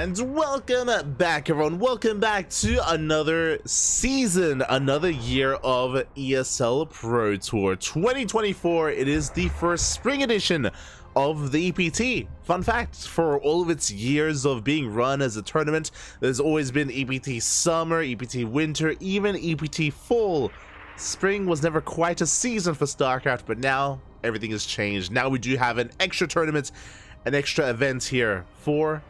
And welcome back, everyone. Welcome back to another season, another year of ESL Pro Tour 2024. It is the first spring edition of the EPT. Fun fact, for all of its years of being run as a tournament, there's always been EPT Summer, EPT Winter, even EPT Fall. Spring was never quite a season for StarCraft, but now everything has changed. Now we do have an extra tournament, an extra event here for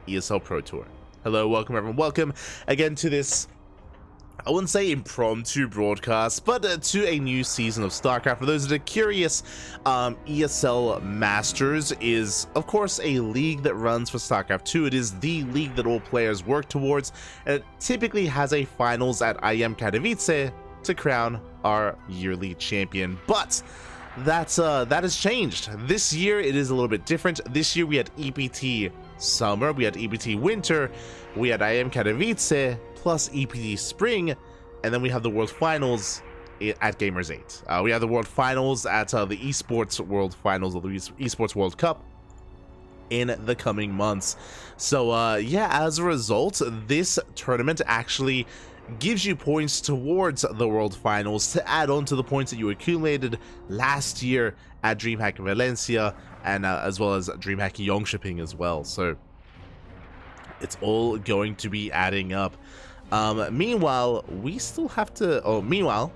ESL Pro Tour. Hello, welcome everyone. Welcome again to this, I wouldn't say impromptu broadcast, but to a new season of StarCraft. For those that are curious, ESL Masters is, of course, a league that runs for StarCraft 2. It is the league that all players work towards, and it typically has a finals at IEM Katowice to crown our yearly champion. But that has changed. This year it is a little bit different. This year we had EPT Summer, we had EPT Winter, we had IEM Katowice, plus EPT Spring, and then we have the World Finals at Gamers 8. We have the World Finals at the Esports World Finals of the Esports World Cup in the coming months. So yeah, as a result, this tournament actually gives you points towards the World Finals to add on to the points that you accumulated last year at DreamHack Valencia, and as well as DreamHack Jönköping as well. So it's all going to be adding up. Meanwhile, we still have to... meanwhile,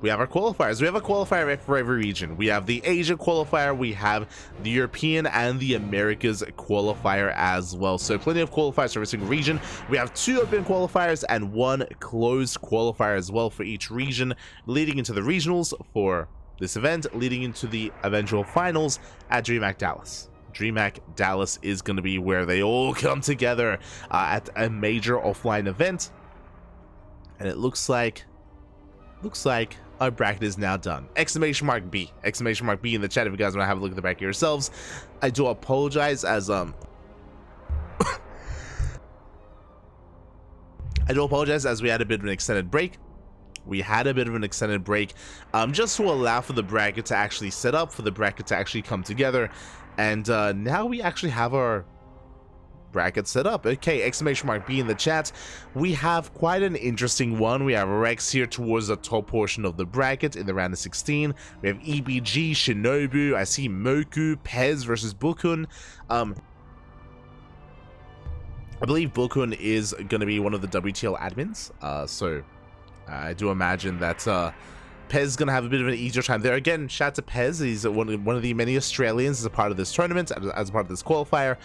we have our qualifiers. We have a qualifier for every region. We have the Asia qualifier, we have the European and the Americas qualifier as well. So plenty of qualifiers for every single region. We have 2 open qualifiers and 1 closed qualifier as well for each region, leading into the regionals for this event, leading into the eventual finals at DreamHack Dallas. DreamHack Dallas is going to be where they all come together at a major offline event. And it looks like our bracket is now done. Exclamation mark B. Exclamation mark B in the chat if you guys want to have a look at the bracket yourselves. I do apologize as I do apologize as we had a bit of an extended break. Just to allow for the bracket to actually set up, for the bracket to actually come together. And now we actually have our bracket set up. Okay, exclamation mark B in the chat. We have quite an interesting one. We have Rex here towards the top portion of the bracket in the round of 16. We have EBG, Shinobu, I see Moku, Pez versus Bukun. I believe Bukun is going to be one of the WTL admins, so I do imagine that Pez is going to have a bit of an easier time there. Again, shout out to Pez. He's one of the many Australians as a part of this tournament, as a part of this qualifier.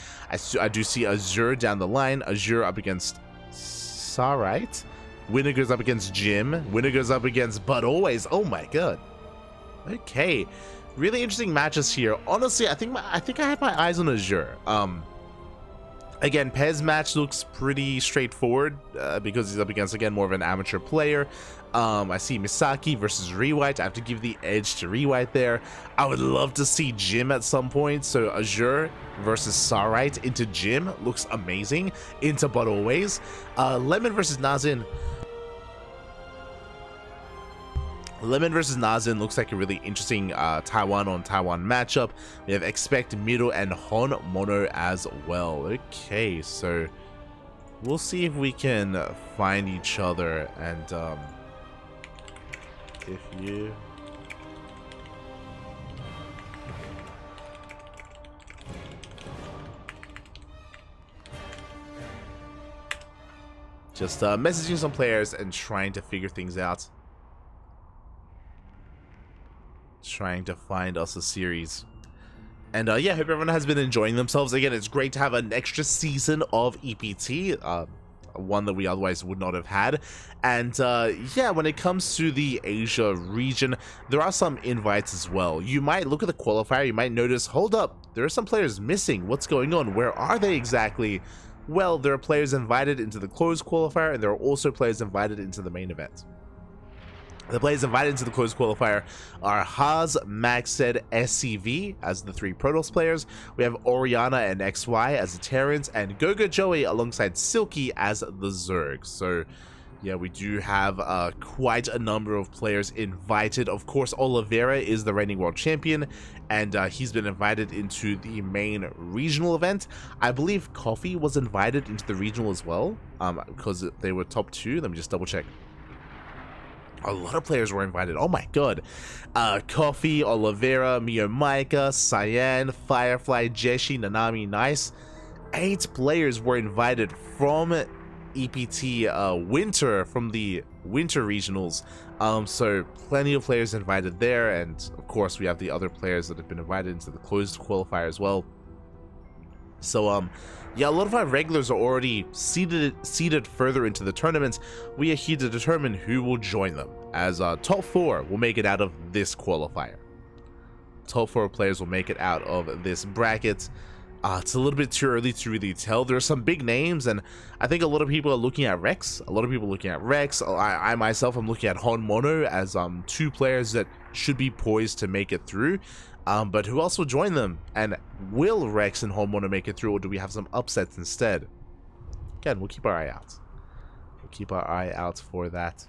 I do see Azure down the line. Azure up against Sarite. Winner goes up against Jim. Winner goes up against But Always. Oh my god. Okay. Really interesting matches here. Honestly, I think I have my eyes on Azure. Again, Pez match looks pretty straightforward because he's up against, again, more of an amateur player. I see Misaki versus Rewhite. I have to give the edge to Rewhite there. I would love to see Jim at some point. So Azure versus Sarite into Jim looks amazing. Into But Always. Lemon versus Naxin. Lemon versus Naxin looks like a really interesting Taiwan on Taiwan matchup. We have Expect, Middle, and Hon Mono as well. Okay, so we'll see if we can find each other. And if you... just messaging some players and trying to figure things out. Trying to find us a series. And yeah, hope everyone has been enjoying themselves. Again, it's great to have an extra season of EPT, one that we otherwise would not have had. And yeah, when it comes to the Asia region, there are some invites as well. You might look at the qualifier, you might notice, hold up, there are some players missing. What's going on? Where are they exactly? Well, there are players invited into the closed qualifier, and there are also players invited into the main event. The players invited into the closed qualifier are Haas, Maxed, SCV as the 3 Protoss players. We have Oriana and XY as the Terrans, and Gogo Joey alongside Silky as the Zerg. So Yeah, we do have quite a number of players invited. Of course, Oliveira is the reigning world champion, and he's been invited into the main regional event. I believe Coffee was invited into the regional as well, because they were top 2. Let me just double check. A lot of players were invited. Oh my god. Coffee, Oliveira, Mio Maika, Cyan, Firefly, Jeshi, Nanami, Nice. 8 players were invited from EPT winter, from the winter regionals. So plenty of players invited there, and of course we have the other players that have been invited into the closed qualifier as well. So yeah, a lot of our regulars are already seeded further into the tournament. We are here to determine who will join them, as top 4 will make it out of this qualifier. Top 4 players will make it out of this bracket. It's a little bit too early to really tell. There are some big names, and I think a lot of people are looking at Rex. I myself am looking at Honmono as 2 players that should be poised to make it through. But who else will join them? And will Rex and Honmono make it through, or do we have some upsets instead? Again, we'll keep our eye out. We'll keep our eye out for that.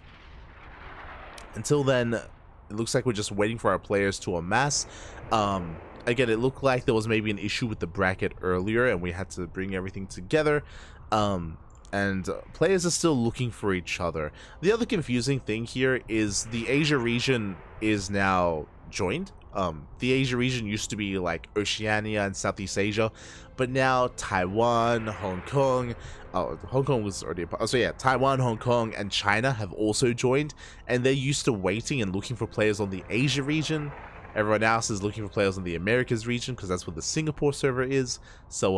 Until then, it looks like we're just waiting for our players to amass. Again, it looked like there was maybe an issue with the bracket earlier, and we had to bring everything together. And players are still looking for each other. The other confusing thing here is the Asia region is now joined. The Asia region used to be like Oceania and Southeast Asia, but now Taiwan, Hong Kong, Hong Kong was already a part. So yeah, Taiwan, Hong Kong, and China have also joined, and they're used to waiting and looking for players on the Asia region. Everyone else is looking for players in the Americas region because that's where the Singapore server is. So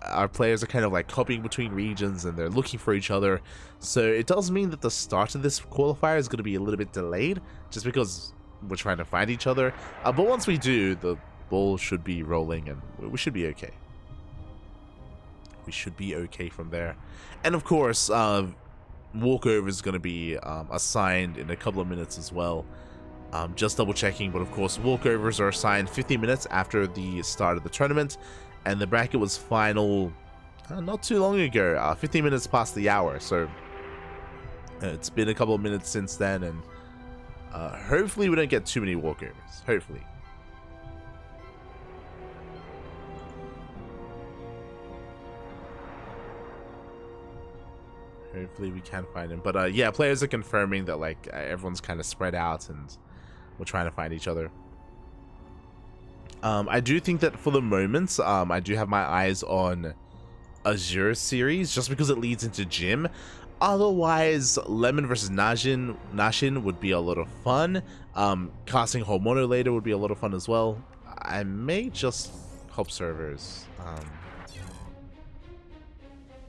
our players are kind of like copying between regions, and they're looking for each other. So it does mean that the start of this qualifier is going to be a little bit delayed, just because we're trying to find each other. But once we do, the ball should be rolling, and we should be okay. We should be okay from there. And of course, walkover is going to be assigned in a couple of minutes as well. Just double checking, but of course walkovers are assigned 15 minutes after the start of the tournament, and the bracket was final not too long ago, 15 minutes past the hour, so it's been a couple of minutes since then, and hopefully we don't get too many walkovers. Hopefully we can find him, but yeah, players are confirming that like everyone's kind of spread out, and we're trying to find each other. I do think that for the moment, I do have my eyes on Azure series, just because it leads into Gym. Otherwise, Lemon versus Naxin would be a lot of fun. Casting Homono later would be a lot of fun as well. I may just hop servers,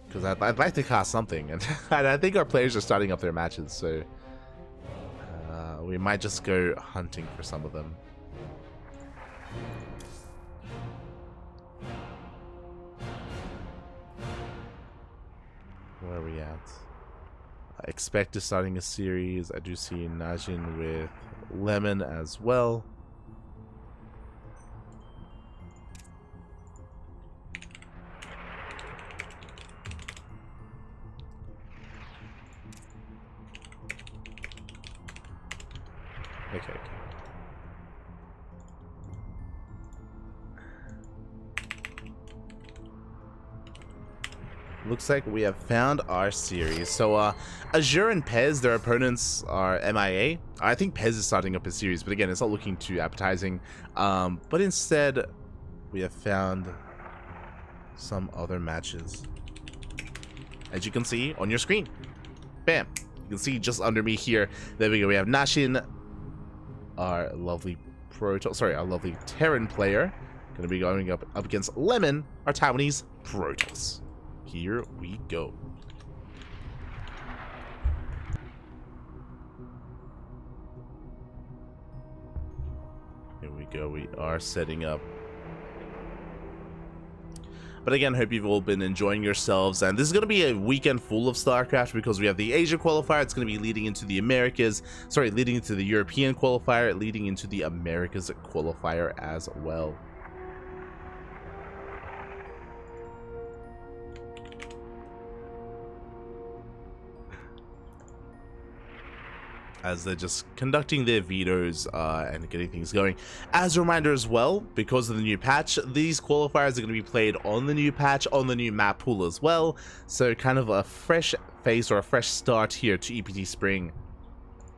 because I'd like to cast something, and I think our players are starting up their matches, so we might just go hunting for some of them. Where are we at? I expect is starting a series. I do see Naxin with Lemon as well. Okay. Looks like we have found our series. So Azure and Pez, their opponents are MIA. I think Pez is starting up a series, but again, it's not looking too appetizing. But instead, we have found some other matches. As you can see on your screen. Bam. You can see just under me here. There we go. We have Naxin, our lovely our lovely Terran player, going to be going up against Lemon, our Taiwanese Protoss. Here we go. Here we go. We are setting up. But again, hope you've all been enjoying yourselves, and this is going to be a weekend full of StarCraft because we have the Asia qualifier. It's going to be leading into the Americas, leading into the European qualifier, leading into the Americas qualifier as well. as they're just conducting their vetoes and getting things going. As a reminder as well, because of the new patch, these qualifiers are going to be played on the new patch, on the new map pool as well. So kind of a fresh face or a fresh start here to EPT Spring,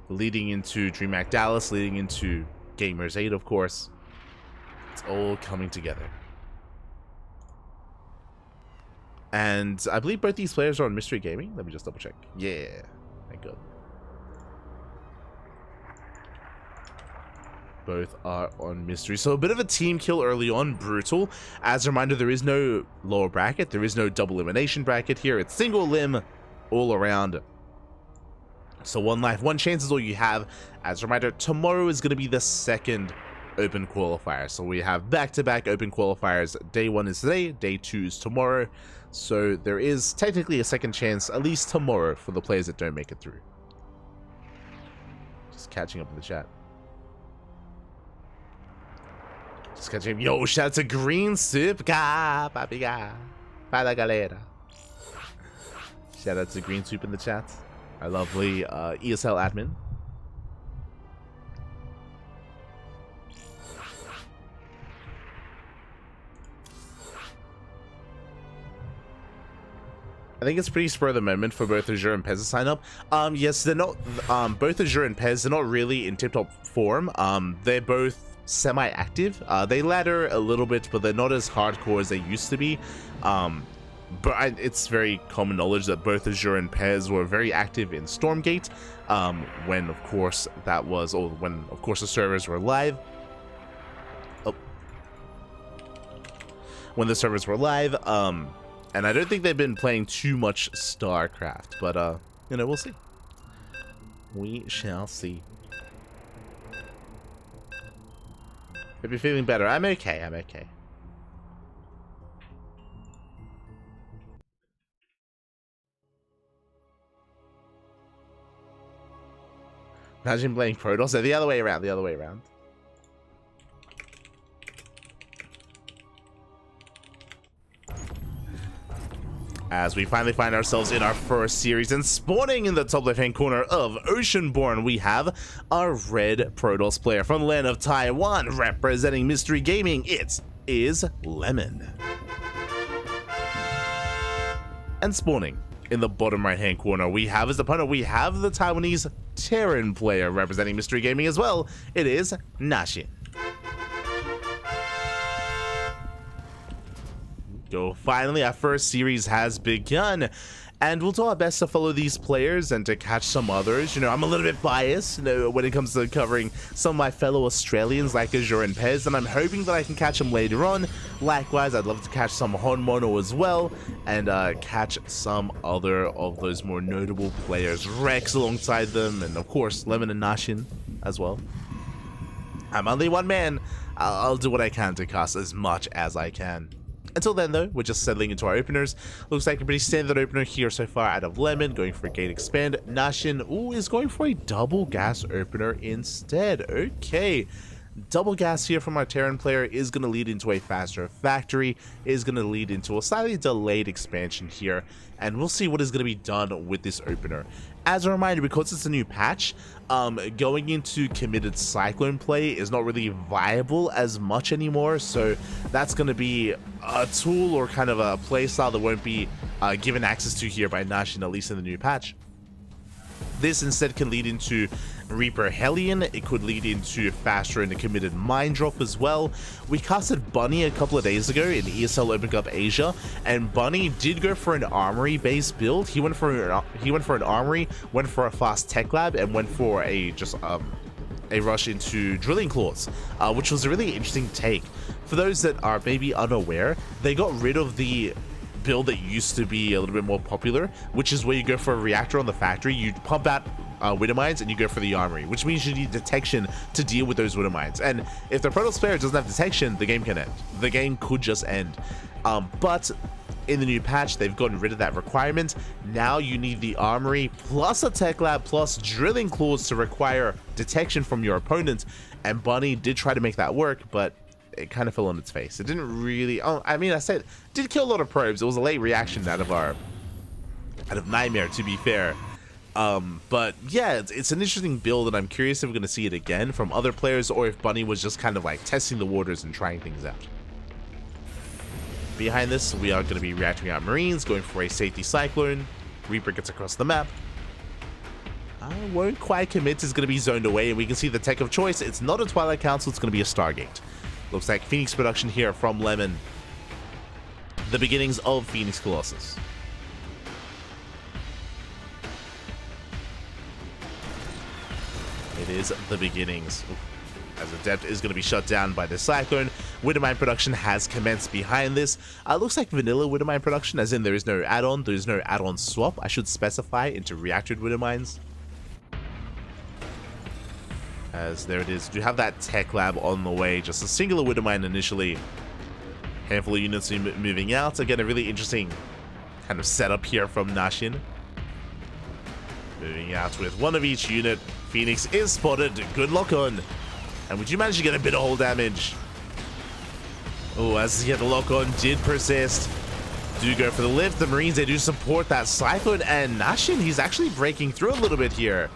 leading into DreamHack Dallas, leading into Gamers 8, of course. It's all coming together. And I believe both these players are on Mystery Gaming. Let me just double check. Yeah, thank God. Both are on Mystery. So a bit of a team kill early on, brutal. As a reminder, there is no lower bracket. There is no double elimination bracket here. It's single limb all around. So 1 life, 1 chance is all you have. As a reminder, tomorrow is going to be the second Open Qualifier. So we have back-to-back Open Qualifiers. Day 1 is today, day 2 is tomorrow. So there is technically a second chance, at least tomorrow, for the players that don't make it through. Just catching up in the chat. Just catching him. Yo, shout out to Green Soup. Papiga. Fala galera. Shout out to Green Soup in the chat. Our lovely ESL admin. I think it's pretty spur of the moment for both Azure and Pez to sign up. Yes, they're not. Both Azure and Pez, they're not really in tip-top form. They're both semi-active. They ladder a little bit, but they're not as hardcore as they used to be. But it's very common knowledge that both Azure and Pez were very active in Stormgate, when of course that was, or when of course the servers were live. When the servers were live, and I don't think they've been playing too much StarCraft, but you know, we'll see. We shall see. Hope you're feeling better. I'm okay. I'm okay. Imagine playing Protoss. So the other way around. The other way around. As we finally find ourselves in our first series, and spawning in the top left-hand corner of Oceanborn, we have our red Protoss player from the land of Taiwan, representing Mystery Gaming. It is Lemon. And spawning in the bottom right-hand corner, we have as opponent, we have the Taiwanese Terran player representing Mystery Gaming as well. It is Naxin. Finally, our first series has begun, and we'll do our best to follow these players and to catch some others. You know, I'm a little bit biased, you know, when it comes to covering some of my fellow Australians like Azure and Pez, and I'm hoping that I can catch them later on. Likewise, I'd love to catch some Hon Mono as well, and catch some other of those more notable players. Rex alongside them, and of course, Lemon and Naxin as well. I'm only one man. I'll do what I can to cast as much as I can. Until then, though, we're just settling into our openers. Looks like a pretty standard opener here so far out of Lemon, going for a Gate Expand. Naxin, is going for a double gas opener instead. Okay. Double gas here from our Terran player is going to lead into a faster factory, is going to lead into a slightly delayed expansion here, and we'll see what is going to be done with this opener. As a reminder, because it's a new patch, going into committed Cyclone play is not really viable as much anymore, so that's going to be a tool or kind of a playstyle that won't be given access to here by Naxin, at least in the new patch. This instead can lead into Reaper Hellion. It could lead into faster and a committed Mind Drop as well. We casted Bunny a couple of days ago in ESL Open Cup Asia, and Bunny did go for an armory based build. He went for an armory, went for a fast tech lab, and went for a rush into Drilling Claws, which was a really interesting take. For those that are maybe unaware, they got rid of the build that used to be a little bit more popular, which is where you go for a reactor on the factory, you pump out Widow Mines, and you go for the armory, which means you need detection to deal with those Widow Mines. And if the Protoss player doesn't have detection, the game can end. The game could just end. But in the new patch, they've gotten rid of that requirement. Now you need the armory plus a tech lab plus Drilling Claws to require detection from your opponent. And Bunny did try to make that work, but it kind of fell on its face. It didn't really. Oh, I mean, I said it did kill a lot of probes. It was a late reaction out of Nightmare, to be fair. But yeah, it's an interesting build, and I'm curious if we're going to see it again from other players, or if Bunny was just kind of like testing the waters and trying things out. Behind this, we are going to be reacting out Marines, going for a safety Cyclone. Reaper gets across the map. Won't quite commit, is going to be zoned away, and we can see the tech of choice. It's not a Twilight Council, it's going to be a Stargate. Looks like Phoenix production here from Lemon. The beginnings of Phoenix Colossus. It is the beginnings. Oof. As Adept is going to be shut down by the Cyclone. Widowmine production has commenced behind this. Looks like vanilla Widowmine production, as in there is no add-on. There is no add-on swap. I should specify into reactored Widowmines. As there it is. Do have that tech lab on the way. Just a singular Widowmine initially. Handful of units moving out. Again, a really interesting kind of setup here from Naxin. Moving out with one of each unit. Phoenix is spotted. Good lock on. And would you manage to get a bit of hull damage? Oh, as the lock on did persist. Do go for the lift. The Marines, they do support that Cyclone. And Naxin, he's actually breaking through a little bit here.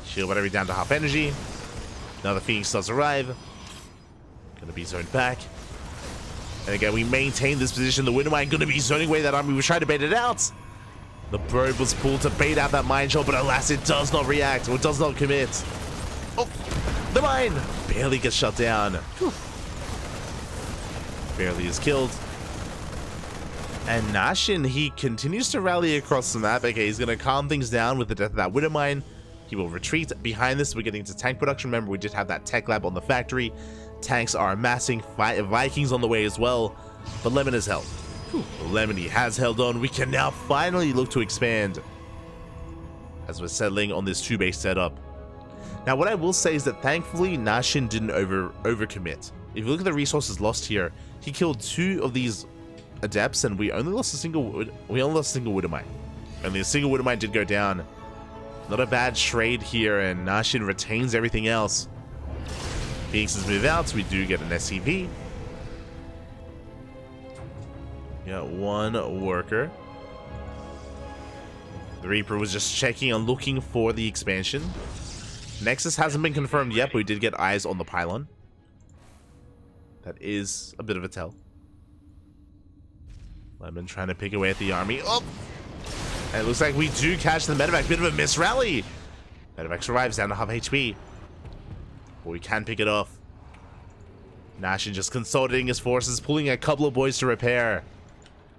Shield battery down to half energy. Now the Phoenix does arrive. Gonna be zoned back. And again, we maintain this position. The Widowmine gonna be zoning away that army. We tried to bait it out. The probe was pulled to bait out that mine shot, but alas, it does not react, or does not commit. Oh, the mine barely gets shut down. Whew. Barely is killed. And Naxin, he continues to rally across the map. Okay, he's going to calm things down with the death of that Widowmine. He will retreat. Behind this, we're getting to tank production. Remember, we did have that tech lab on the factory. Tanks are amassing. Vikings on the way as well. But Lemon is held. Lemon, he has held on. We can now finally look to expand as we're settling on this 2-base setup. Now, what I will say is that thankfully Naxin didn't overcommit. If you look at the resources lost here, he killed 2 of these adepts, and we only lost a single Widowmine. Only a single Widowmine did go down. Not a bad trade here, and Naxin retains everything else. Phoenixes move out, so we do get an SCV. Got 1 worker. The Reaper was just checking and looking for the expansion. Nexus hasn't been confirmed yet, but we did get eyes on the pylon. That is a bit of a tell. Lemon trying to pick away at the army. Oh! And it looks like we do catch the medevac. Bit of a miss rally. Medevac survives down to half HP. But we can pick it off. Naxin just consolidating his forces, pulling a couple of boys to repair.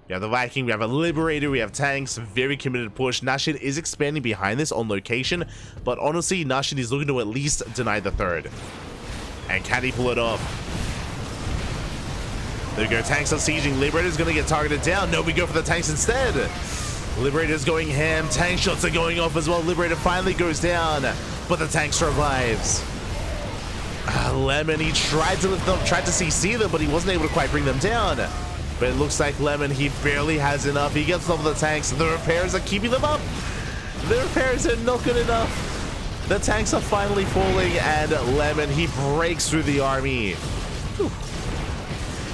We have the Viking, we have a Liberator, we have tanks, very committed push. Naxin is expanding behind this on location, but honestly, Naxin is looking to at least deny the third. And can he pull it off? There we go, tanks are sieging. Liberator's gonna get targeted down. No, we go for the tanks instead. Liberator's going ham, tank shots are going off as well. Liberator finally goes down, but the tank survives. Lemon, he tried to lift them, tried to CC them, but he wasn't able to quite bring them down. But it looks like Lemon, he barely has enough. He gets off the tanks. The repairs are keeping them up. The repairs are not good enough. The tanks are finally falling, and Lemon, he breaks through the army. Whew.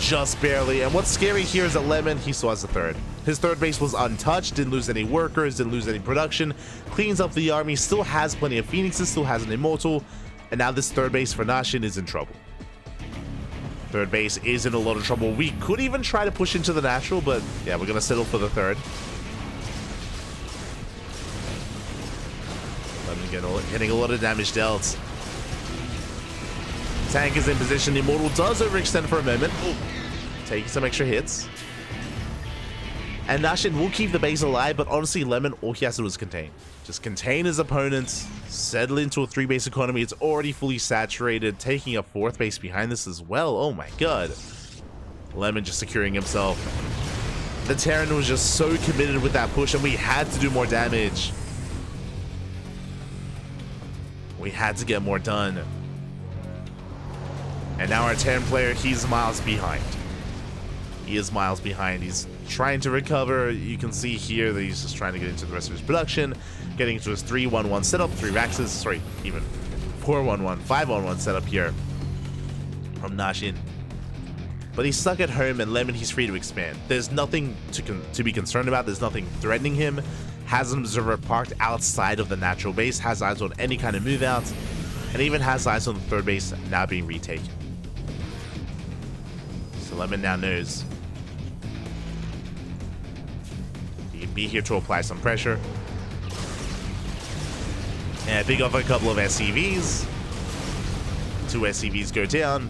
Just barely. And what's scary here is that Lemon, he still has the third. His third base was untouched, didn't lose any workers, didn't lose any production. Cleans up the army, still has plenty of Phoenixes, still has an Immortal. And now this third base for Naxin is in trouble. Third base is in a lot of trouble. We could even try to push into the natural, but yeah, we're going to settle for the third. Getting a lot of damage dealt. Tank is in position. The Immortal does overextend for a moment. Ooh, taking some extra hits. And Naxin will keep the base alive, but honestly, Lemon, all he has to do is contain. Just contain his opponents, settle into a 3-base economy. It's already fully saturated, taking a 4th base behind this as well. Oh my god. Lemon just securing himself. The Terran was just so committed with that push, and we had to do more damage. We had to get more done. And now our Terran player, he's miles behind. He is miles behind. He's trying to recover. You can see here that he's just trying to get into the rest of his production, getting into his 3-1-1 setup, 3 Raxes, sorry, even 4-1-1, 5-1-1 setup here from Naxin. But he's stuck at home, and Lemon, he's free to expand. There's nothing to be concerned about. There's nothing threatening him. has an observer parked outside of the natural base, has eyes on any kind of move out, and even has eyes on the third base now being retaken. So Lemon now knows he can be here to apply some pressure. And pick off a couple of SCVs. 2 SCVs go down.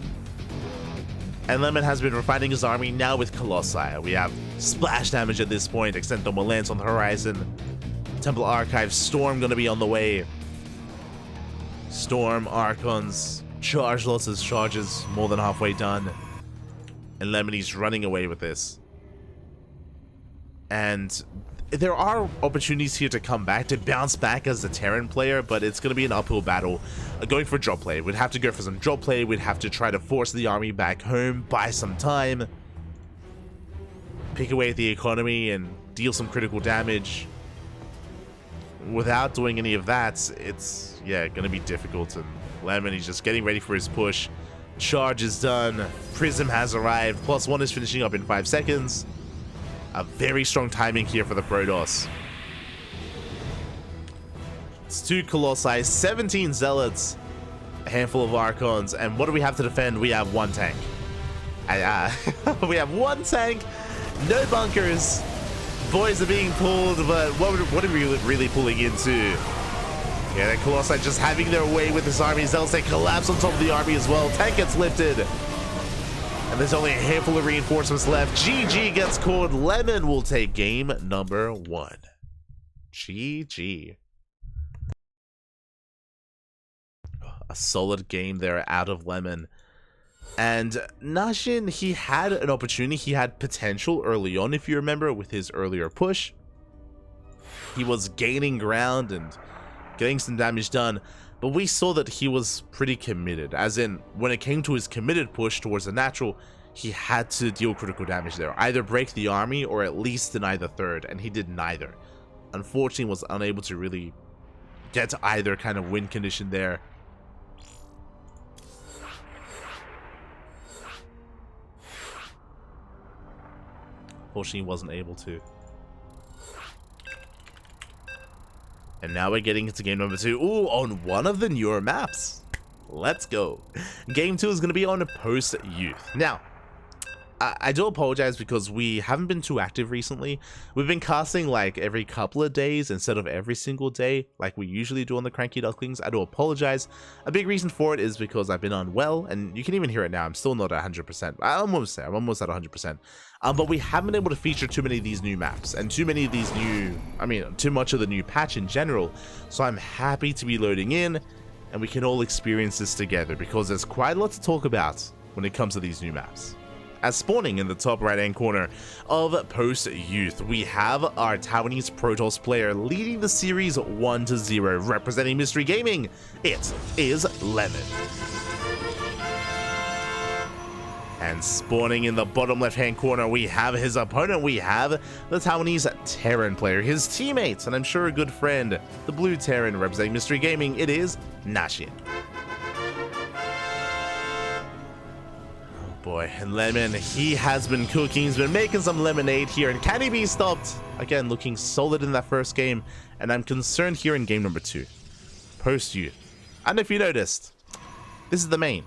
And Lemon has been refining his army now with Colossi. We have splash damage at this point, Extend Thermal Lance on the horizon. Temple Archive, Storm gonna be on the way. Storm, Archons, charge lots of charges, more than halfway done. And Lemony's running away with this. And there are opportunities here to come back, to bounce back as a Terran player, but it's going to be an uphill battle. Going for drop play. We'd have to go for some drop play. We'd have to try to force the army back home, buy some time, pick away at the economy, and deal some critical damage. Without doing any of that, it's, yeah, going to be difficult. And Lemon, he's just getting ready for his push. Charge is done. Prism has arrived. +1 is finishing up in 5 seconds. A very strong timing here for the Protoss. It's 2 Colossi, 17 Zealots, a handful of Archons, and what do we have to defend? We have 1 tank. We have 1 tank, no bunkers. Boys are being pulled, but what are we really pulling into? Yeah, the Colossi just having their way with this army. Zealots, they collapse on top of the army as well. Tank gets lifted. And there's only a handful of reinforcements left. GG gets called. Lemon will take game number 1. GG. A solid game there out of Lemon. And Naxin, he had an opportunity. He had potential early on, if you remember, with his earlier push. He was gaining ground and getting some damage done. But we saw that he was pretty committed, as in, when it came to his committed push towards the natural, he had to deal critical damage there. Either break the army, or at least deny the third, and he did neither. Unfortunately, was unable to really get to either kind of win condition there. Unfortunately, he wasn't able to. And now we're getting into game number 2. Ooh, on one of the newer maps. Let's go. Game 2 is going to be on Post-Youth. Now, I do apologize because we haven't been too active recently. We've been casting like every couple of days instead of every single day like we usually do on the CranKy Ducklings. I do apologize. A big reason for it is because I've been unwell, and you can even hear it now. I'm still not 100%. I'm almost there. I'm almost at 100%. But we haven't been able to feature too many of these new maps and too many of these new, too much of the new patch in general. So I'm happy to be loading in, and we can all experience this together because there's quite a lot to talk about when it comes to these new maps. As spawning in the top right hand corner of Post-Youth, we have our Taiwanese Protoss player leading the series 1-0, representing Mystery Gaming. It is Lemon. And spawning in the bottom left hand corner, we have his opponent. We have the Taiwanese Terran player, his teammates, and I'm sure a good friend, the blue Terran representing Mystery Gaming. It is Naxin. Boy, and Lemon, he has been cooking. He's been making some lemonade here, and can he be stopped? Again, looking solid in that first game, and I'm concerned here in game number 2. Post-Youth. And if you noticed, this is the main.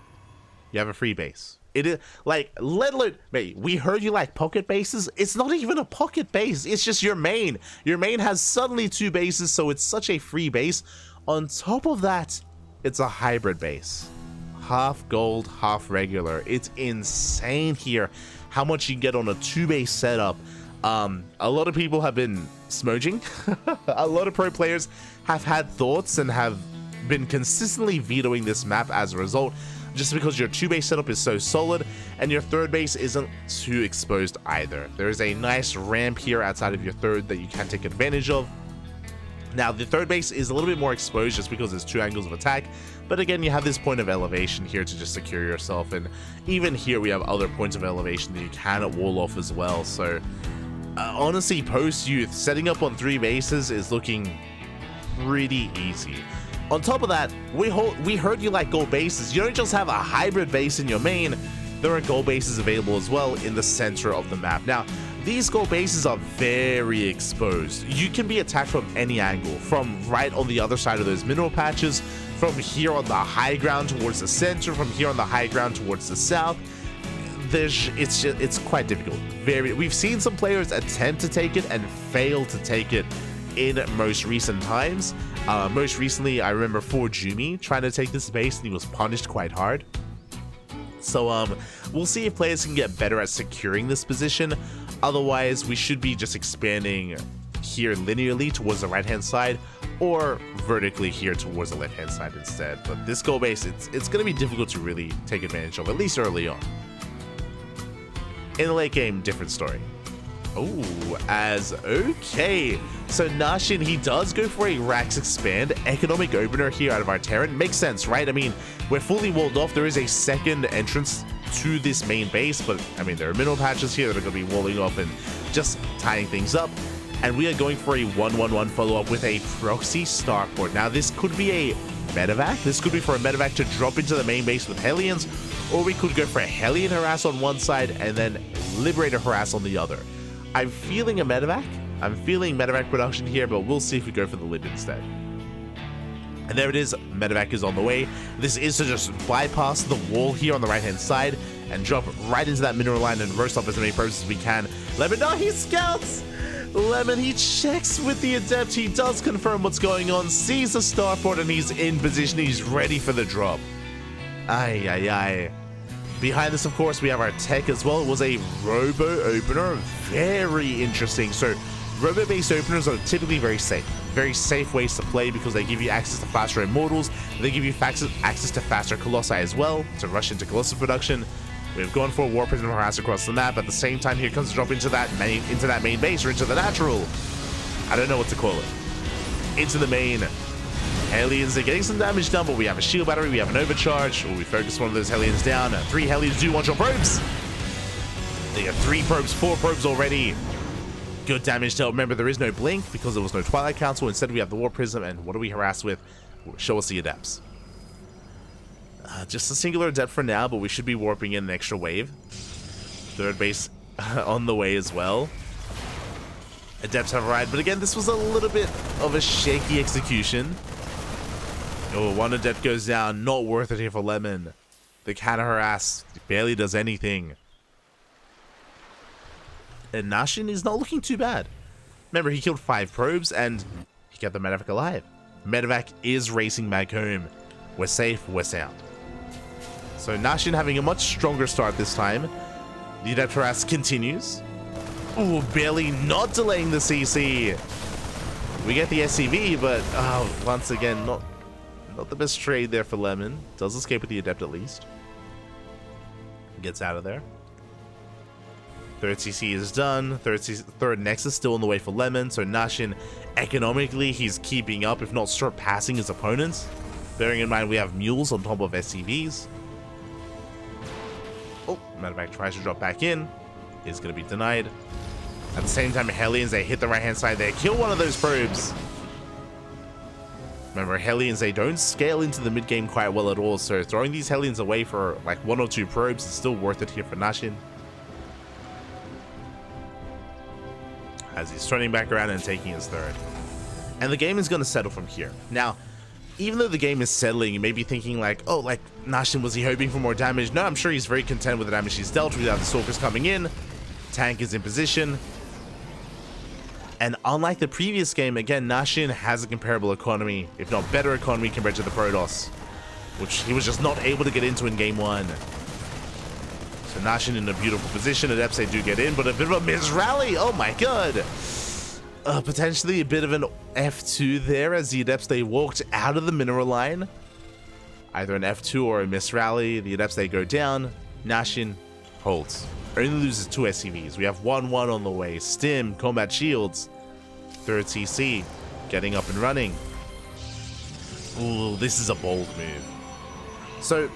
You have a free base. It is like, mate, we heard you like pocket bases. It's not even a pocket base. It's just your main. Your main has suddenly 2 bases, so it's such a free base. On top of that, it's a hybrid base. Half gold, half regular. It's insane here how much you can get on a 2-base setup. A lot of people have been smudging. A lot of pro players have had thoughts and have been consistently vetoing this map as a result, just because your 2-base setup is so solid and your 3rd base isn't too exposed either. There is a nice ramp here outside of your 3rd that you can take advantage of. Now, the 3rd base is a little bit more exposed just because there's 2 angles of attack, but again, you have this point of elevation here to just secure yourself, and even here we have other points of elevation that you can wall off as well. So honestly, Post-Youth setting up on 3 bases is looking pretty easy. On top of that, we heard you like gold bases. You don't just have a hybrid base in your main, there are gold bases available as well in the center of the map. Now, these gold bases are very exposed. You can be attacked from any angle, from right on the other side of those mineral patches, from here on the high ground towards the center, from here on the high ground towards the south. It's quite difficult. We've seen some players attempt to take it and fail to take it in most recent times. Most recently, I remember Jumi trying to take this base and he was punished quite hard. So we'll see if players can get better at securing this position. Otherwise, we should be just expanding here linearly towards the right hand side, or vertically here towards the left hand side instead. But this goal base, it's going to be difficult to really take advantage of, at least early on. In the late game, different story. Oh, okay. So Naxin, he does go for a Rax expand. Economic opener here out of our Terran. Makes sense, right? I mean, we're fully walled off. There is a second entrance to this main base, but I mean, there are mineral patches here that are going to be walling off and just tying things up. And we are going for a 1-1-1 follow-up with a proxy starport. Now, this could be a medevac. This could be for a medevac to drop into the main base with Hellions, or we could go for a Hellion harass on one side and then Liberator harass on the other. I'm feeling a medevac. I'm feeling medevac production here, but we'll see if we go for the lib instead. And there it is. Medevac is on the way. This is to just bypass the wall here on the right-hand side and drop right into that mineral line and roast off as many probes as we can. Lemon, no, he scouts! Lemon, he checks with the Adept. He does confirm what's going on, sees the starport, and he's in position. He's ready for the drop. Ay, ay, ay. Behind this, of course, we have our tech as well. It was a robo opener. Very interesting. So robo-based openers are typically very safe ways to play because they give you access to faster immortals. They give you access to faster colossi as well to rush into colossus production. We've gone for a war prism harass across the map. At the same time, here comes a drop into that main base, or into the natural. I don't know what to call it. Into the main. Hellions are getting some damage done, but we have a shield battery, we have an overcharge. We focus one of those Hellions down. 3 Hellions do want your probes. They got 3 probes, 4 probes already. Good damage dealt. Remember, there is no blink because there was no Twilight Council. Instead, we have the war prism, and what do we harass with? Show us the adepts. Just a singular adept for now, but we should be warping in an extra wave. Third base on the way as well. Adepts have arrived, but again, this was a little bit of a shaky execution. Oh, one adept goes down. Not worth it here for Lemon. The counter harass barely does anything. And Naxin is not looking too bad. Remember, he killed 5 probes and he kept the medevac alive. Medevac is racing back home. We're safe, we're sound. So Naxin having a much stronger start this time. The adept harass continues. Ooh, barely not delaying the CC. We get the SCV, but once again, not the best trade there for Lemon. Does escape with the adept at least. Gets out of there. Third CC is done. Third Nexus still on the way for Lemon. So Naxin, economically, he's keeping up, if not surpassing his opponents. Bearing in mind we have mules on top of SCVs. Oh, medevac tries to drop back in. Is going to be denied. At the same time, Hellions, they hit the right-hand side there. Kill one of those probes. Remember, Hellions, they don't scale into the mid-game quite well at all. So throwing these Hellions away for like 1 or 2 probes is still worth it here for Naxin. As he's turning back around and taking his third. And the game is going to settle from here. Now, even though the game is settling, you may be thinking like, oh, like Naxin, was he hoping for more damage? No, I'm sure he's very content with the damage he's dealt. We have the Stalkers coming in. Tank is in position. And unlike the previous game, again, Naxin has a comparable economy, if not better economy compared to the Protoss, which he was just not able to get into in game 1. So Naxin in a beautiful position. Adepts, they do get in, but a bit of a mis-rally. Oh my god. Potentially a bit of an F2 there as the Adepts, they walked out of the mineral line. Either an F2 or a mis-rally. The Adepts, they go down. Naxin holds. Only loses 2 SCVs. We have 1-1 on the way. Stim, combat shields. Third CC, getting up and running. Ooh, this is a bold move. So,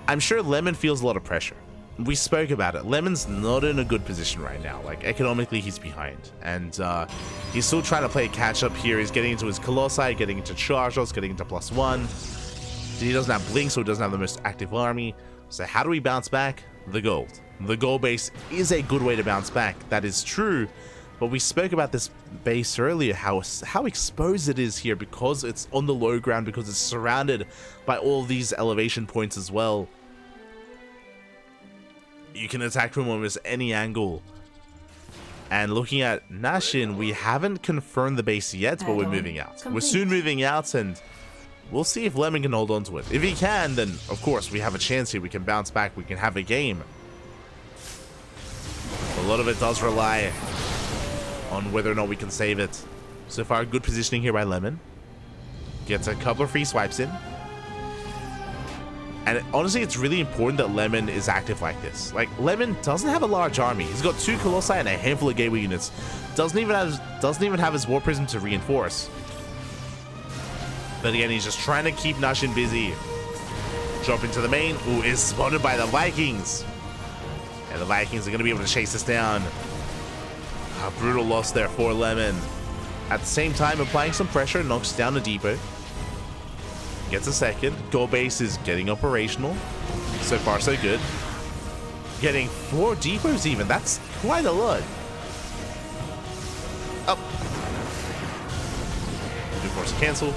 I'm sure Lemon feels a lot of pressure. We spoke about it. Lemon's not in a good position right now. Like, economically, he's behind. And he's still trying to play catch up here. He's getting into his Colossi, getting into Chargers, getting into +1. He doesn't have Blink, so he doesn't have the most active army. So how do we bounce back? The gold. The gold base is a good way to bounce back. That is true. But we spoke about this base earlier, how exposed it is here because it's on the low ground, because it's surrounded by all these elevation points as well. You can attack from almost any angle. And looking at Naxin, we haven't confirmed the base yet, but we're moving out. We're soon moving out, and we'll see if Lemon can hold on to it. If he can, then of course we have a chance here. We can bounce back, we can have a game. A lot of it does rely on whether or not we can save it. So far, good positioning here by Lemon. Gets a couple of free swipes in. And honestly, it's really important that Lemon is active like this. Like, Lemon doesn't have a large army. He's got 2 Colossi and a handful of gateway units. Doesn't even have his War Prism to reinforce. But again, he's just trying to keep Naxin busy. Drop into the main. Ooh, is spotted by the Vikings. And the Vikings are going to be able to chase this down. A brutal loss there for Lemon. At the same time, applying some pressure, knocks down the depot. Gets a second. Gold base is getting operational. So far, so good. Getting 4 depots even. That's quite a lot. Up. Do force cancel.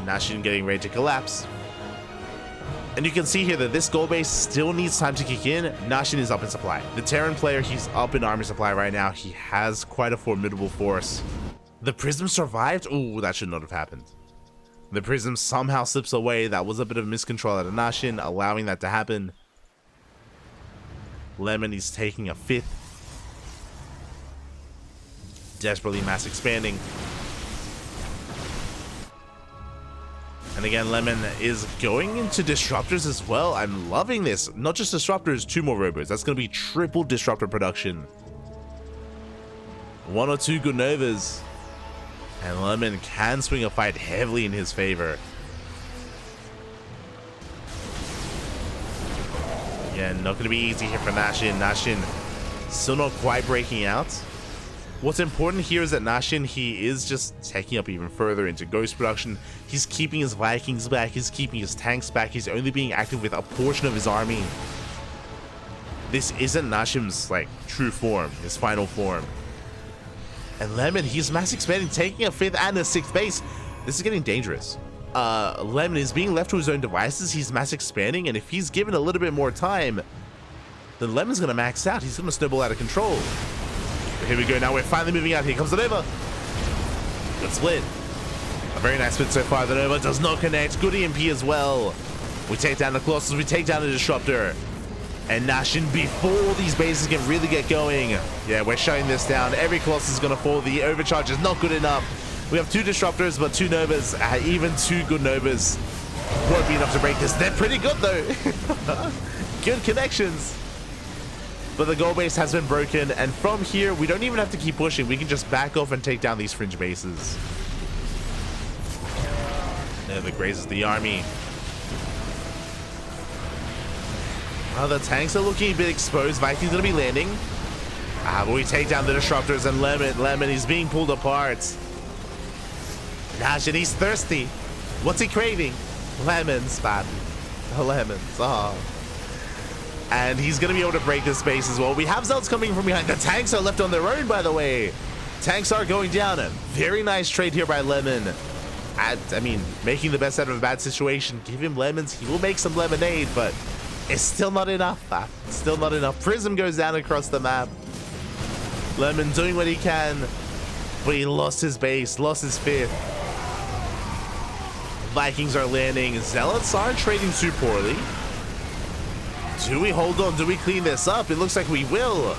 Naxin getting ready to collapse. And you can see here that this gold base still needs time to kick in. Naxin is up in supply. The Terran player, he's up in army supply right now. He has quite a formidable force. The Prism survived? Ooh, that should not have happened. The Prism somehow slips away. That was a bit of miscontrol out of Naxin, allowing that to happen. Lemon is taking a 5th. Desperately mass expanding. And again, Lemon is going into Disruptors as well. I'm loving this. Not just Disruptors, 2 more robots. That's going to be triple Disruptor production. 1 or 2 good Novas. And Lemon can swing a fight heavily in his favor. Yeah, not going to be easy here for Naxin. Naxin still not quite breaking out. What's important here is that Naxin, he is just taking up even further into Ghost production. He's keeping his Vikings back. He's keeping his tanks back. He's only being active with a portion of his army. This isn't Naxin's, like, true form, his final form. And Lemon, he's mass expanding, taking a 5th and a 6th base. This is getting dangerous. Lemon is being left to his own devices. He's mass expanding, and if he's given a little bit more time, then Lemon's going to max out. He's going to snowball out of control. But here we go. Now we're finally moving out. Here comes the Nova. Good split. A very nice split so far. The Nova does not connect. Good EMP as well. We take down the Colossus. We take down the Disruptor. And Naxin, before these bases can really get going, yeah, we're shutting this down. Every Colossus is going to fall. The overcharge is not good enough. We have 2 Disruptors, but 2 Novas. Even 2 good Novas won't be enough to break this. They're pretty good, though. Good connections. But the gold base has been broken, and from here, we don't even have to keep pushing. We can just back off and take down these fringe bases. Nova grazes the army. The tanks are looking a bit exposed. Vikings going to be landing. But we take down the Disruptors, and Lemon, he's being pulled apart. Naxin, he's thirsty. What's he craving? Lemons, man. Lemons. Oh. And he's going to be able to break this base as well. We have Zelts coming from behind. The tanks are left on their own, by the way. Tanks are going down. Very nice trade here by Lemon. I mean, making the best out of a bad situation. Give him lemons. He will make some lemonade, but it's still not enough. Still not enough. Prism goes down across the map. Lemon doing what he can, but he lost his base, lost his 5th. Vikings are landing. Zealots aren't trading too poorly. Do we hold on? Do we clean this up? It looks like we will.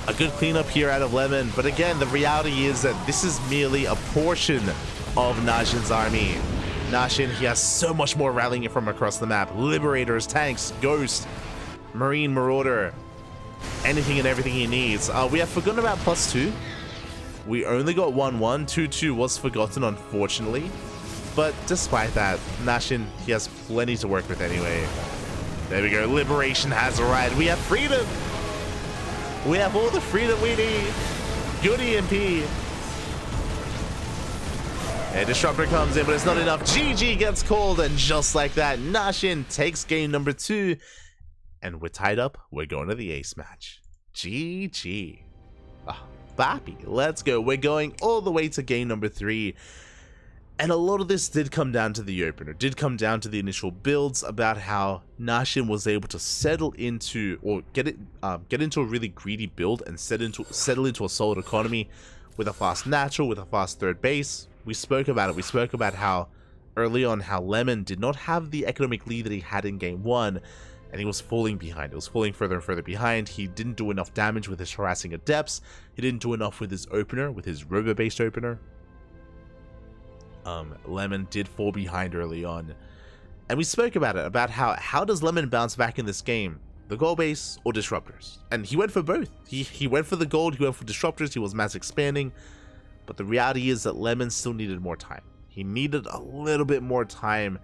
A good cleanup here out of Lemon, but again, the reality is that this is merely a portion of Naxin's army. Naxin, he has so much more rallying from across the map. Liberators, tanks, Ghost, Marine, Marauder, anything and everything he needs. We have forgotten about +2. We only got 1-1. 2-2 was forgotten, unfortunately. But despite that, Naxin, he has plenty to work with anyway. There we go. Liberation has arrived. We have freedom. We have all the freedom we need. Good EMP. A disruptor comes in, but it's not enough. GG gets called, and just like that, Naxin takes game number 2. And we're tied up. We're going to the ace match. GG. Ah, Bappy, let's go. We're going all the way to game number 3. And a lot of this did come down to the opener, did come down to the initial builds about how Naxin was able to settle into, or get into a really greedy build and settle into a solid economy with a fast natural, with a fast third base. We spoke about it. We spoke about how early on how Lemon did not have the economic lead that he had in game 1, and he was falling behind. It was falling further and further behind. He didn't do enough damage with his harassing adepts. He didn't do enough with his opener, with his robo-based opener. Lemon did fall behind early on, and we spoke about it, about how does Lemon bounce back in this game, the gold base or disruptors? And he went for both. He went for the gold, he went for disruptors, he was mass expanding, but the reality is that Lemon still needed more time. He needed a little bit more time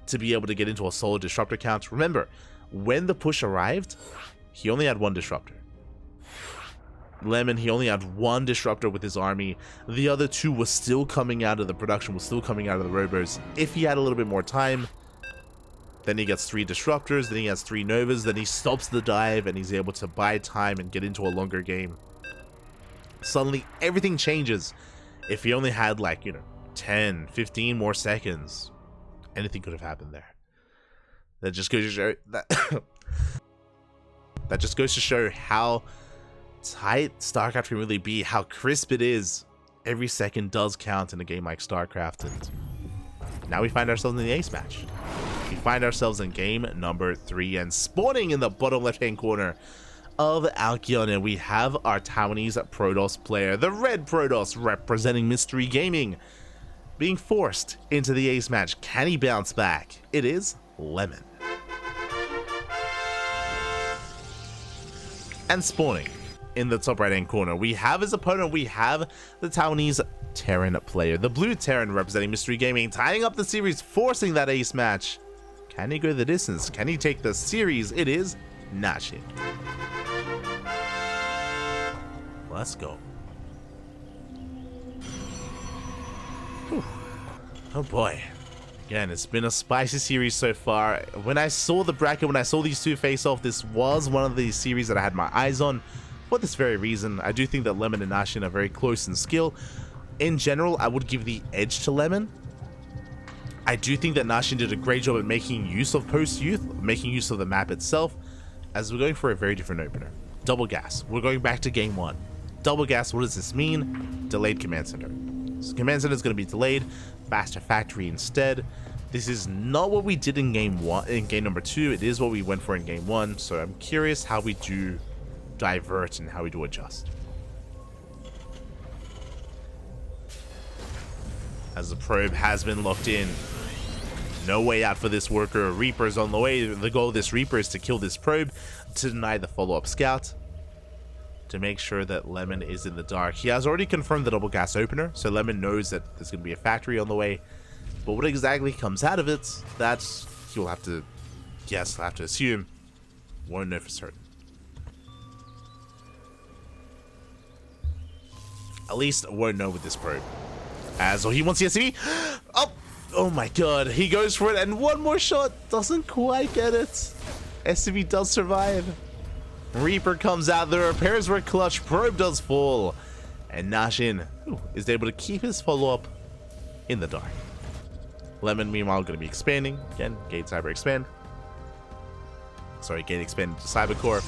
to be able to get into a solid disruptor count. Remember, when the push arrived, he only had 1 disruptor. Lemon, he only had 1 disruptor with his army. The other 2 was still coming out of the production, was still coming out of the robos. If he had a little bit more time, then he gets 3 disruptors, then he has 3 novas, then he stops the dive and he's able to buy time and get into a longer game. Suddenly, everything changes. If he only had, like, 10, 15 more seconds, anything could have happened there. That just goes to show that just goes to show how tight StarCraft can really be, how crisp it is. Every second does count in a game like StarCraft, and now we find ourselves in the ace match. We find ourselves in game number 3, and spawning in the bottom left-hand corner of Alkion, and we have our Taiwanese Protoss player, the red Protoss representing Mystery Gaming, being forced into the ace match. Can he bounce back? It is Lemon. And spawning in the top right hand corner, we have his opponent. We have the Taiwanese Terran player, the blue Terran representing Mystery Gaming, tying up the series, forcing that ace match. Can he go the distance? Can he take the series? It is Naxin. Let's go. Whew. Oh boy. Again, it's been a spicy series so far. When I saw the bracket, when I saw these 2 face off, this was one of the series that I had my eyes on. For this very reason, I do think that Lemon and Naxin are very close in skill. In general, I would give the edge to Lemon. I do think that Naxin did a great job at making use of post-youth, making use of the map itself, as we're going for a very different opener. Double gas. We're going back to game 1. Double gas, what does this mean? Delayed command center. So command center is going to be delayed, faster factory instead. This is not what we did in game 1, in game number 2. It is what we went for in game 1, so I'm curious how we do divert and how we do adjust. As the probe has been locked in, no way out for this worker. Reaper's on the way. The goal of this Reaper is to kill this probe, to deny the follow-up scout, to make sure that Lemon is in the dark. He has already confirmed the double gas opener, so Lemon knows that there's going to be a factory on the way. But what exactly comes out of it, that's he'll have to guess, he'll have to assume. Won't know for certain. At least won't know with this probe. As he wants the SCV. Oh my god, he goes for it, and one more shot doesn't quite get it. SCV does survive. Reaper comes out, the repairs were clutch, probe does fall, and Naxin is able to keep his follow-up in the dark. Lemon, meanwhile, going to be expanding. Again, Gate Cyber Expand. Sorry, Gate Expand to Cyber Core.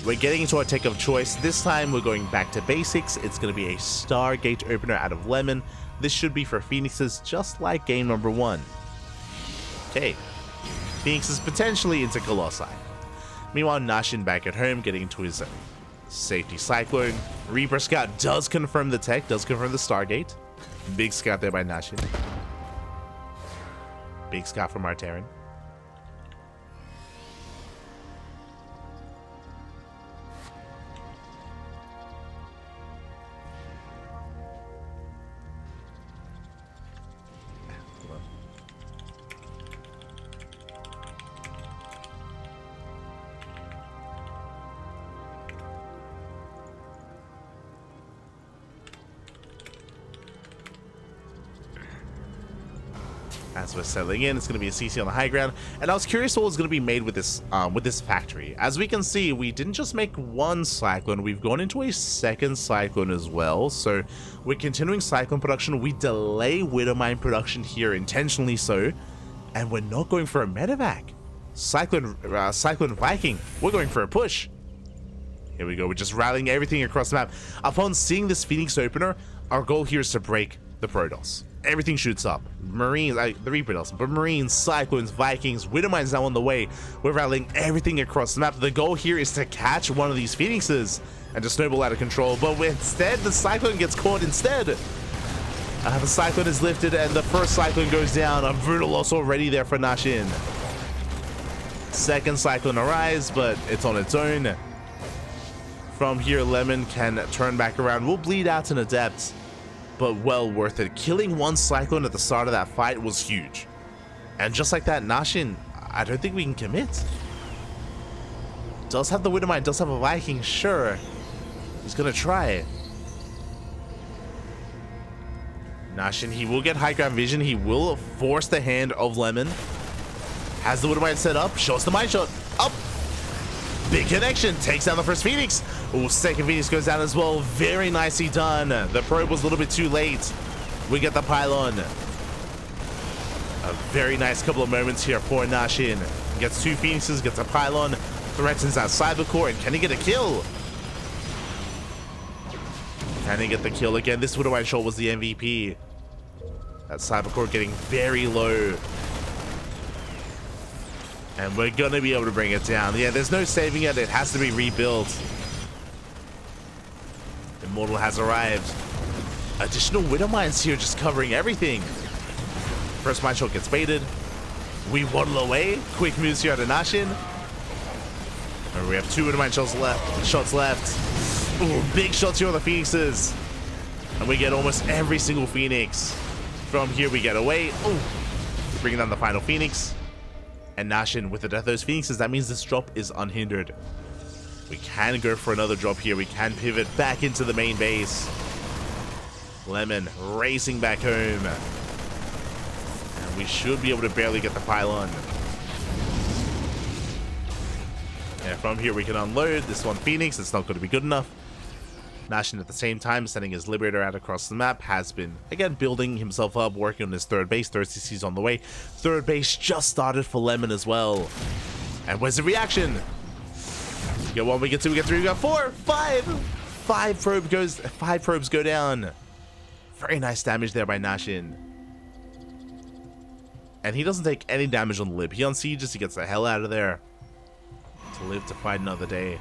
We're getting into our tech of choice. This time, we're going back to basics. It's going to be a Stargate opener out of Lemon. This should be for Phoenixes, just like game number 1. Okay. Phoenixes potentially into Colossi. Meanwhile, Naxin back at home, getting into his safety Cyclone. Reaper Scout does confirm the tech, does confirm the Stargate. Big scout there by Naxin. Big scout from our Terran. As we're settling in, it's going to be a CC on the high ground, and I was curious what was going to be made with this factory. As we can see, we didn't just make one Cyclone, we've gone into a second Cyclone as well, so we're continuing Cyclone production. We delay Widowmine production here, intentionally so, and we're not going for a medevac. Cyclone Viking, we're going for a push. Here we go, we're just rallying everything across the map. Upon seeing this Phoenix opener, our goal here is to break the Protoss. Everything shoots up. Marines, the Reaper doesn't, but Marines, Cyclones, Vikings, Widowmine's now on the way. We're rallying everything across the map. The goal here is to catch one of these Phoenixes and to snowball out of control, but instead, the Cyclone gets caught instead. The Cyclone is lifted, and the first Cyclone goes down. A brutal loss already there for Naxin. Second Cyclone arrives, but it's on its own. From here, Lemon can turn back around. We'll bleed out an Adept, but well worth it. Killing one Cyclone at the start of that fight was huge. And just like that, Naxin, I don't think we can commit. Does have the Widowmine, does have a Viking, sure. He's gonna try it. Naxin, he will get high ground vision. He will force the hand of Lemon. Has the Widowmine set up, shows the mine shot. Up! Big connection, takes down the first Phoenix. Oh, second Phoenix goes down as well. Very nicely done. The probe was a little bit too late. We get the pylon. A very nice couple of moments here for Naxin. Gets two Phoenixes, gets a pylon, threatens that Cybercore, and can he get a kill? Can he get the kill again? This Widowmine shot was the MVP. That Cybercore getting very low. And we're gonna be able to bring it down. Yeah, there's no saving it. It has to be rebuilt. Immortal has arrived. Additional Widowmines here just covering everything. First mine shot gets baited. We waddle away. Quick moves here to Naxin. And we have two Widowmine shots left. Ooh, big shots here on the Phoenixes. And we get almost every single Phoenix. From here we get away. Ooh, bringing down the final Phoenix. And Naxin, with the death of those Phoenixes, that means this drop is unhindered. We can go for another drop here. We can pivot back into the main base. Lemon racing back home. And we should be able to barely get the pylon. Yeah, from here we can unload this one Phoenix. It's not going to be good enough. Naxin at the same time sending his Liberator out across the map, has been again building himself up, working on his third base. Third CC's on the way. Third base just started for Lemon as well. And where's the reaction? We get one, we get two, we get three, we got four, five. Five probes go down. Very nice damage there by Naxin. And he doesn't take any damage on the lib. He unsieges, he gets the hell out of there to live to fight another day.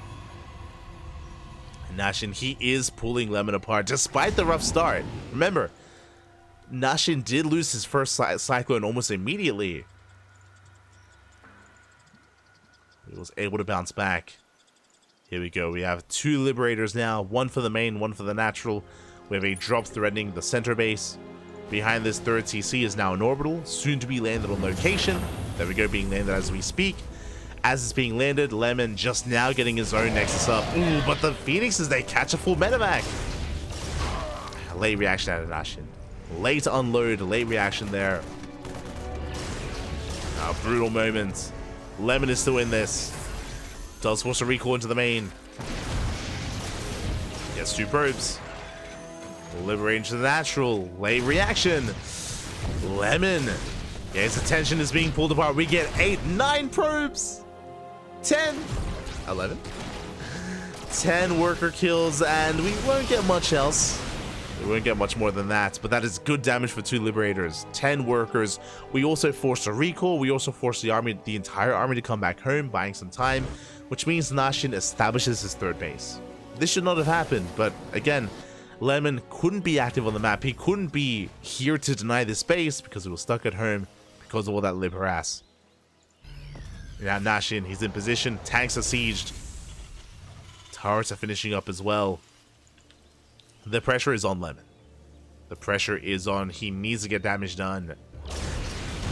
Naxin, he is pulling Lemon apart despite the rough start. Remember, Naxin did lose his first Cyclone almost immediately. He was able to bounce back. Here we go. We have two Liberators now. One for the main, one for the natural. We have a drop threatening the center base. Behind this third CC is now an orbital, soon to be landed on location. There we go, being landed as we speak. As it's being landed, Lemon just now getting his own Nexus up. Ooh, but the Phoenixes, they catch a full medevac. Late reaction out of Naxin. Late unload, late reaction there. A brutal moment. Lemon is still in this. Does force a recall into the main. Gets two probes. Liberating to the natural. Late reaction. Lemon. Yeah, his attention is being pulled apart. We get 8, 9 probes. 10, 11, 10 worker kills, and we won't get much else. We won't get much more than that, but that is good damage for two Liberators. 10 workers. We also forced a recall. We also forced the army, the entire army, to come back home, buying some time, which means Naxin establishes his third base. This should not have happened, but again, Lemon couldn't be active on the map. He couldn't be here to deny this base because he was stuck at home because of all that Lib harass. Now Naxin, he's in position. Tanks are sieged. Turrets are finishing up as well. The pressure is on Lemon. The pressure is on. He needs to get damage done.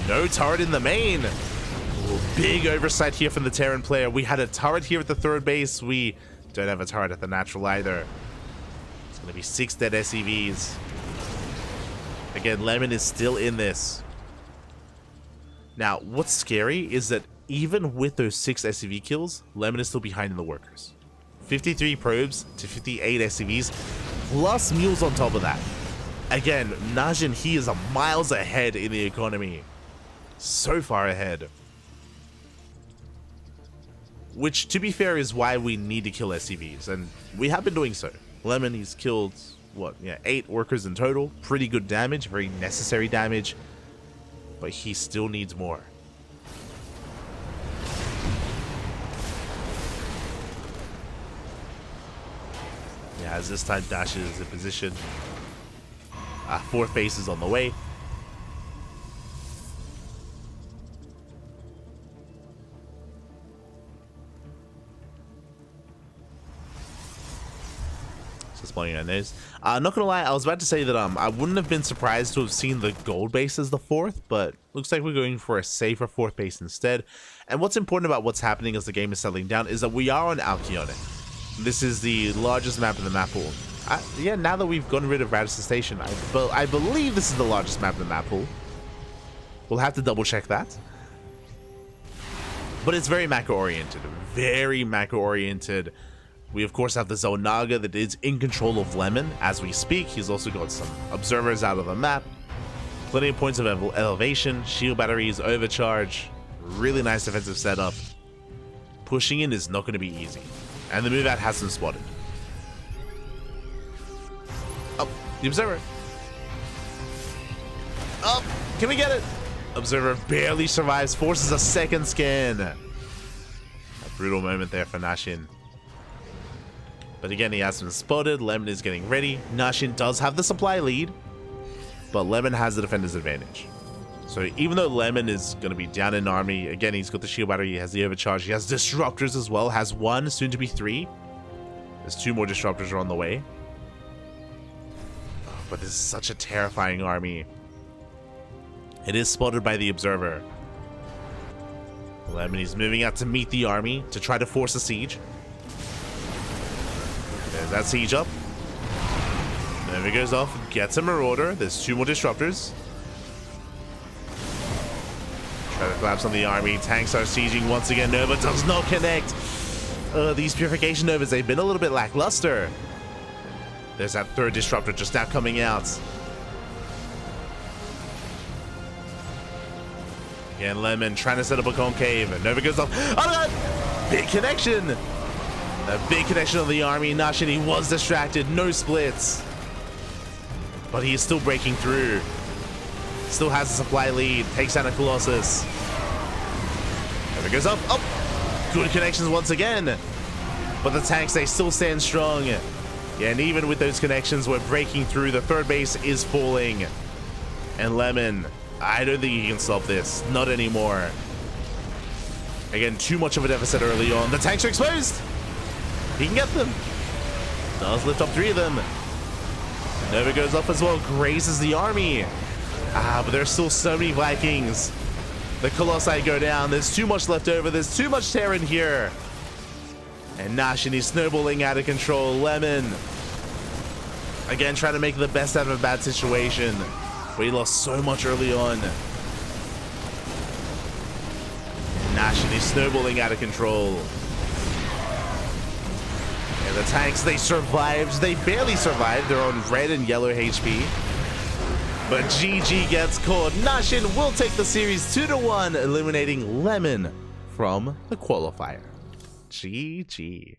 No turret in the main. Ooh, big oversight here from the Terran player. We had a turret here at the third base. We don't have a turret at the natural either. It's going to be 6 dead SCVs. Again, Lemon is still in this. Now, what's scary is that even with those 6 SCV kills, Lemon is still behind in the workers. 53 probes to 58 SCVs, plus mules on top of that. Again, Naxin, he is miles ahead in the economy. So far ahead. Which, to be fair, is why we need to kill SCVs, and we have been doing so. Lemon, he's killed, what, yeah, 8 workers in total. Pretty good damage, very necessary damage. But he still needs more. Yeah, as this time dashes in position. 4th base is on the way. Spawning on those. Not gonna lie, I was about to say that I wouldn't have been surprised to have seen the gold base as the 4th, but looks like we're going for a safer 4th base instead. And what's important about what's happening as the game is settling down is that we are on Alcyone. This is the largest map in the map pool. Yeah, now that we've gotten rid of Radisson Station, I believe this is the largest map in the map pool. We'll have to double check that. But it's very macro oriented. Very macro oriented. We of course have the Zonaga that is in control of Lemon as we speak. He's also got some observers out of the map. Plenty of points of elevation, shield batteries, overcharge. Really nice defensive setup. Pushing in is not going to be easy. And the move out has them spotted. Oh, the observer. Oh, can we get it? Observer barely survives, forces a second scan. A brutal moment there for Naxin. But again, he has been spotted. Lemon is getting ready. Naxin does have the supply lead, but Lemon has the defender's advantage. So even though Lemon is going to be down in army, again, he's got the shield battery, he has the overcharge, he has disruptors as well, has 1, soon to be 3. There's 2 more disruptors are on the way. Oh, but this is such a terrifying army. It is spotted by the observer. Lemon is moving out to meet the army to try to force a siege. There's that siege up. Then he goes off, gets a marauder. There's 2 more disruptors. Try to collapse on the army. Tanks are sieging once again. Nova does not connect. These purification Novas, they've been a little bit lackluster. There's that 3rd disruptor just now coming out. Again, Lemon trying to set up a concave. Nova goes off. Oh no! Big connection! A big connection on the army. Naxin, he was distracted. No splits. But he is still breaking through. Still has a supply lead. Takes down a Colossus. There it goes up. Oh! Good connections once again. But the tanks, they still stand strong. Yeah, and even with those connections, we're breaking through. The 3rd base is falling. And Lemon, I don't think he can stop this. Not anymore. Again, too much of a deficit early on. The tanks are exposed. He can get them. Does lift up 3 of them. Nova goes up as well. Grazes the army. But there's still so many Vikings. The Colossi go down. There's too much left over. There's too much Terran here. And Naxin is snowballing out of control. Lemon, again, trying to make the best out of a bad situation. But he lost so much early on. Naxin is snowballing out of control. And the tanks, they survived. They barely survived. They're on red and yellow HP. But GG gets caught. Naxin will take the series 2-1, eliminating Lemon from the qualifier. GG.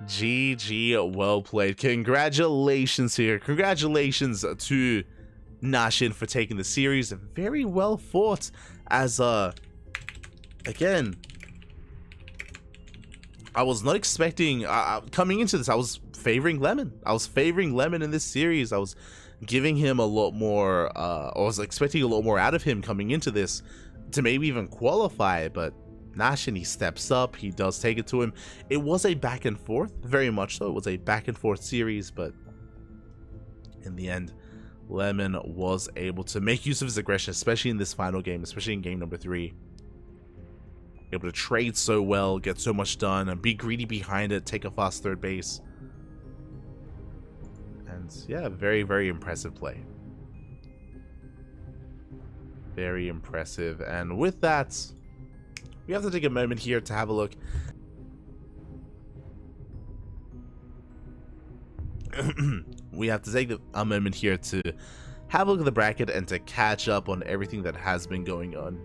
GG, well played. Congratulations here. Congratulations to Naxin for taking the series. Very well fought as again, I was not expecting coming into this. I was favoring Lemon. I was favoring Lemon in this series. I was giving him a lot more I was expecting a lot more out of him coming into this to maybe even qualify, but Naxin, he steps up, he does take it to him. It was a back and forth, very much so. It was a back and forth series, but in the end, Lemon was able to make use of his aggression, especially in this final game, especially in game number 3. Able to trade so well, get so much done, and be greedy behind it, take a fast 3rd base. And yeah, very, very impressive play. Very impressive. And with that, we have to take a moment here to have a look. We have to take a moment here to have a look at the bracket and to catch up on everything that has been going on.